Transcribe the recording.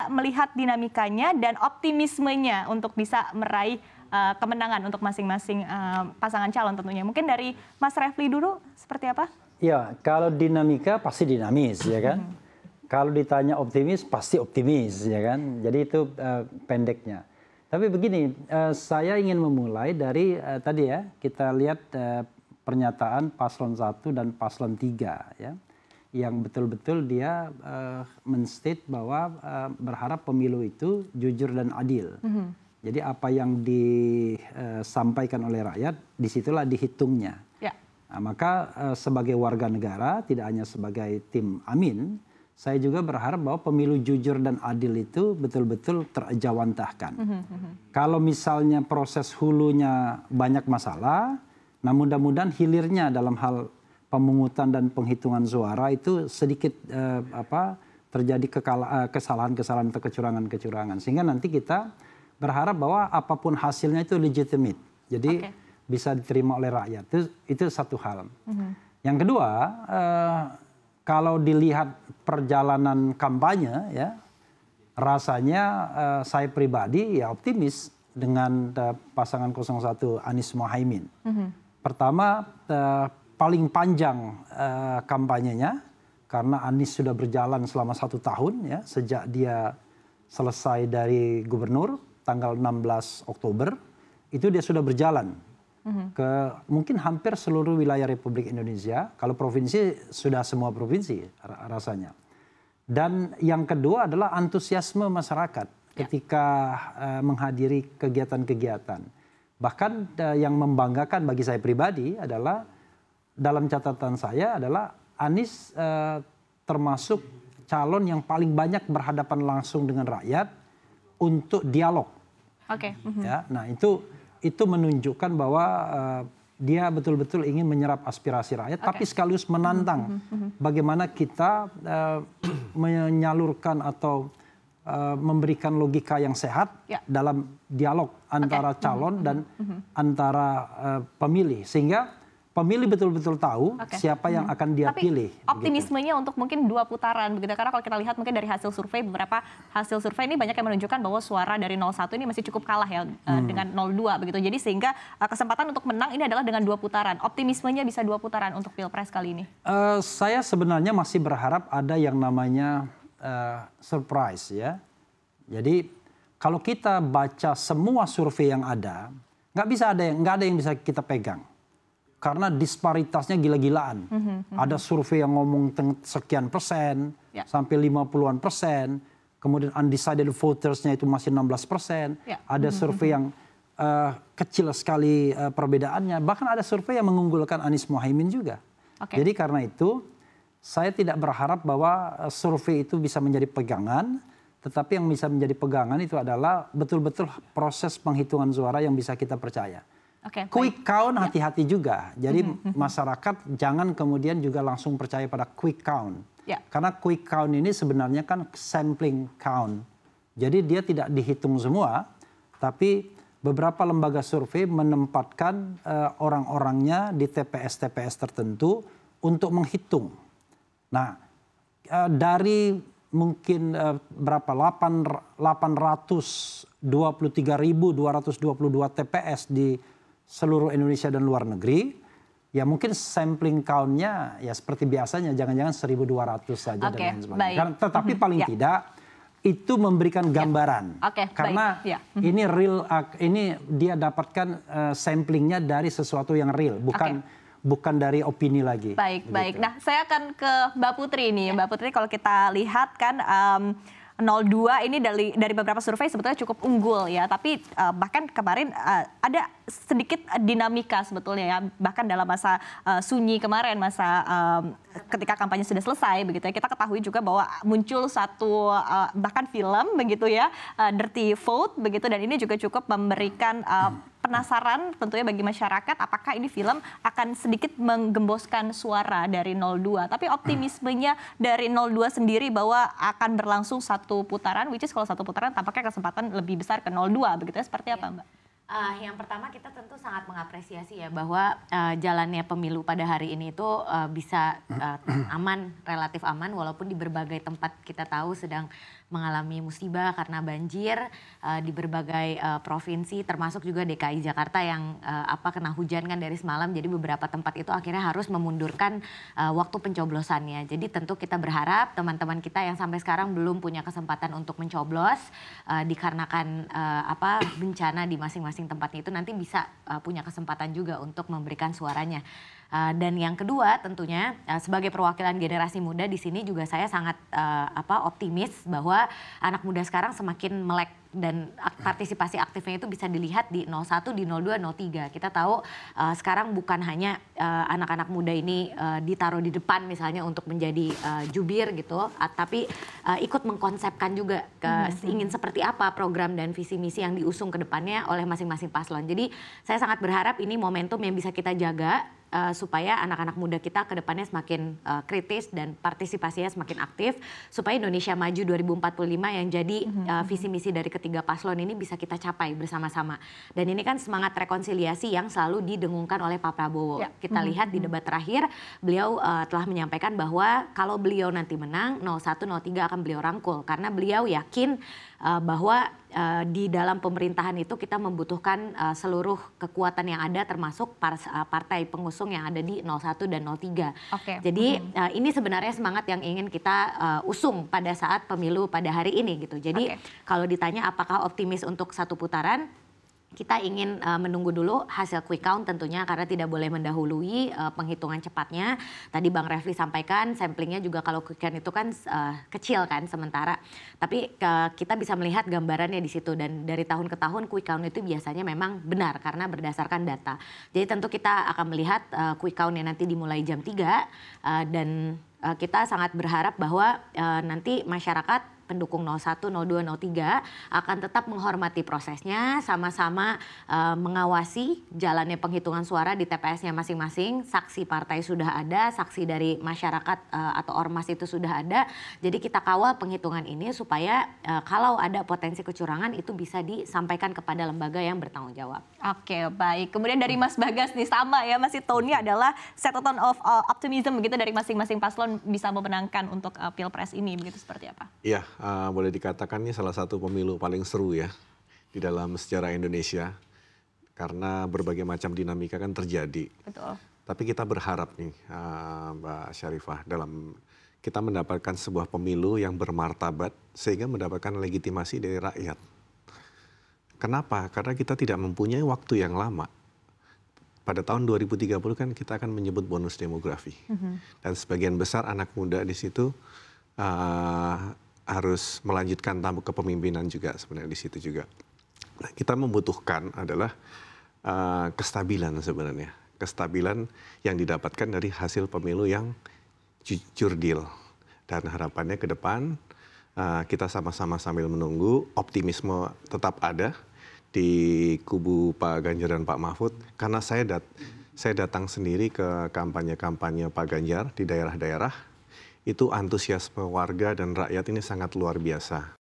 Anda melihat dinamikanya dan optimismenya untuk bisa meraih kemenangan untuk masing-masing pasangan calon tentunya. Mungkin dari Mas Refli dulu seperti apa? Ya, kalau dinamika pasti dinamis, ya kan? Kalau ditanya optimis, pasti optimis, ya kan? Jadi itu pendeknya. Tapi begini, saya ingin memulai dari tadi ya, kita lihat pernyataan paslon 1 dan paslon 3 ya, yang betul-betul dia men-state bahwa berharap pemilu itu jujur dan adil. Jadi apa yang disampaikan oleh rakyat, disitulah dihitungnya. Ya. Nah, maka sebagai warga negara, tidak hanya sebagai tim Amin, saya juga berharap bahwa pemilu jujur dan adil itu betul-betul terjawantahkan. Kalau misalnya proses hulunya banyak masalah, nah mudah-mudahan hilirnya dalam hal pemungutan dan penghitungan suara itu sedikit terjadi kesalahan-kesalahan atau kecurangan-kecurangan. Sehingga nanti kita berharap bahwa apapun hasilnya itu legitimate. Jadi bisa diterima oleh rakyat. Itu satu hal. Yang kedua, kalau dilihat perjalanan kampanye, ya rasanya saya pribadi ya optimis dengan pasangan 01 Anies Mohaimin. Pertama, paling panjang kampanyenya karena Anies sudah berjalan selama 1 tahun ya sejak dia selesai dari gubernur tanggal 16 Oktober itu dia sudah berjalan ke mungkin hampir seluruh wilayah Republik Indonesia. Kalau provinsi sudah semua provinsi rasanya. Dan yang kedua adalah antusiasme masyarakat ketika menghadiri kegiatan-kegiatan. Bahkan yang membanggakan bagi saya pribadi adalah dalam catatan saya adalah Anies termasuk calon yang paling banyak berhadapan langsung dengan rakyat untuk dialog. Ya, nah itu menunjukkan bahwa dia betul-betul ingin menyerap aspirasi rakyat, tapi sekaligus menantang bagaimana kita menyalurkan atau memberikan logika yang sehat dalam dialog antara calon dan antara pemilih, sehingga pemilih betul-betul tahu siapa yang akan dia pilih. Optimismenya untuk mungkin 2 putaran begitu, karena kalau kita lihat mungkin dari hasil survei, beberapa hasil survei ini banyak yang menunjukkan bahwa suara dari 01 ini masih cukup kalah ya dengan 02 begitu. Jadi sehingga kesempatan untuk menang ini adalah dengan 2 putaran. Optimismenya bisa 2 putaran untuk Pilpres kali ini. Saya sebenarnya masih berharap ada yang namanya surprise ya. Jadi kalau kita baca semua survei yang ada, nggak ada yang bisa kita pegang. Karena disparitasnya gila-gilaan. Ada survei yang ngomong sekian persen, sampai 50-an persen. Kemudian undecided votersnya itu masih 16%. Ada survei yang kecil sekali perbedaannya. Bahkan ada survei yang mengunggulkan Anies Mohaimin juga. Jadi karena itu, saya tidak berharap bahwa survei itu bisa menjadi pegangan. Tetapi yang bisa menjadi pegangan itu adalah betul-betul proses penghitungan suara yang bisa kita percaya. Quick count hati-hati juga. Jadi masyarakat jangan kemudian juga langsung percaya pada quick count. Karena quick count ini sebenarnya kan sampling count. Jadi dia tidak dihitung semua, tapi beberapa lembaga survei menempatkan orang-orangnya di TPS-TPS tertentu untuk menghitung. Nah, dari mungkin berapa 823.222 TPS di seluruh Indonesia dan luar negeri, ya mungkin sampling count-nya ya seperti biasanya, jangan-jangan 1.200 saja dan lain sebagainya. Tetapi paling tidak itu memberikan gambaran, karena ini real, ini dia dapatkan samplingnya dari sesuatu yang real, bukan dari opini lagi. Baik. Nah, saya akan ke Mbak Putri nih. Mbak Putri, kalau kita lihat kan 02 ini dari beberapa survei sebetulnya cukup unggul ya, tapi bahkan kemarin ada sedikit dinamika sebetulnya ya, bahkan dalam masa sunyi kemarin, masa ketika kampanye sudah selesai begitu ya, kita ketahui juga bahwa muncul satu bahkan film begitu ya, Dirty Vote begitu, dan ini juga cukup memberikan penasaran tentunya bagi masyarakat apakah ini film akan sedikit menggemboskan suara dari 02. Tapi optimismenya dari 02 sendiri bahwa akan berlangsung 1 putaran, which is kalau 1 putaran tampaknya kesempatan lebih besar ke 02 begitu ya, seperti apa Mbak? Yang pertama kita tentu sangat mengapresiasi ya bahwa jalannya pemilu pada hari ini itu bisa aman, relatif aman, walaupun di berbagai tempat kita tahu sedang mengalami musibah karena banjir di berbagai provinsi, termasuk juga DKI Jakarta yang kena hujan kan dari semalam. Jadi beberapa tempat itu akhirnya harus memundurkan waktu pencoblosannya. Jadi tentu kita berharap teman-teman kita yang sampai sekarang belum punya kesempatan untuk mencoblos dikarenakan bencana di masing-masing tempatnya itu nanti bisa punya kesempatan juga untuk memberikan suaranya. Dan yang kedua tentunya sebagai perwakilan generasi muda di sini juga saya sangat optimis bahwa anak muda sekarang semakin melek dan partisipasi aktifnya itu bisa dilihat di 01, di 02, 03. Kita tahu sekarang bukan hanya anak-anak muda ini ditaruh di depan misalnya untuk menjadi jubir gitu, tapi ikut mengkonsepkan juga ingin seperti apa program dan visi misi yang diusung ke depannya oleh masing-masing paslon. Jadi saya sangat berharap ini momentum yang bisa kita jaga supaya anak-anak muda kita ke depannya semakin kritis dan partisipasinya semakin aktif supaya Indonesia Maju 2045 yang jadi visi misi dari ketiga paslon ini bisa kita capai bersama-sama. Dan ini kan semangat rekonsiliasi yang selalu didengungkan oleh Pak Prabowo. Ya. Kita lihat di debat terakhir beliau telah menyampaikan bahwa kalau beliau nanti menang 01, 03 akan beliau rangkul karena beliau yakin bahwa di dalam pemerintahan itu kita membutuhkan seluruh kekuatan yang ada termasuk partai pengusung yang ada di 01 dan 03. Okay. Jadi ini sebenarnya semangat yang ingin kita usung pada saat pemilu pada hari ini gitu. Jadi kalau ditanya apakah optimis untuk satu putaran, kita ingin menunggu dulu hasil quick count tentunya karena tidak boleh mendahului penghitungan cepatnya. Tadi Bang Refli sampaikan samplingnya juga kalau quick count itu kan kecil kan sementara. Tapi kita bisa melihat gambarannya di situ dan dari tahun ke tahun quick count itu biasanya memang benar karena berdasarkan data. Jadi tentu kita akan melihat quick countnya nanti dimulai jam 3 dan kita sangat berharap bahwa nanti masyarakat pendukung 01, 02, 03 akan tetap menghormati prosesnya, sama-sama mengawasi jalannya penghitungan suara di TPS-nya masing-masing. Saksi partai sudah ada, saksi dari masyarakat atau ormas itu sudah ada. Jadi kita kawal penghitungan ini supaya kalau ada potensi kecurangan itu bisa disampaikan kepada lembaga yang bertanggung jawab. Oke, baik. Kemudian dari Mas Bagas nih sama ya, masih tone-nya adalah set a tone of optimism begitu dari masing-masing paslon bisa memenangkan untuk Pilpres ini, begitu seperti apa? Iya. Boleh dikatakan ini salah satu pemilu paling seru ya di dalam sejarah Indonesia karena berbagai macam dinamika kan terjadi. Betul. Tapi kita berharap nih Mbak Syarifah dalam kita mendapatkan sebuah pemilu yang bermartabat sehingga mendapatkan legitimasi dari rakyat. Kenapa? Karena kita tidak mempunyai waktu yang lama. Pada tahun 2030 kan kita akan menyebut bonus demografi. Dan sebagian besar anak muda di situ harus melanjutkan tamu kepemimpinan juga sebenarnya di situ juga. Nah, kita membutuhkan adalah kestabilan sebenarnya. Kestabilan yang didapatkan dari hasil pemilu yang jujur deal. Dan harapannya ke depan kita sama-sama sambil menunggu optimisme tetap ada di kubu Pak Ganjar dan Pak Mahfud. Karena saya datang sendiri ke kampanye-kampanye Pak Ganjar di daerah-daerah. Itu antusiasme warga dan rakyat ini sangat luar biasa.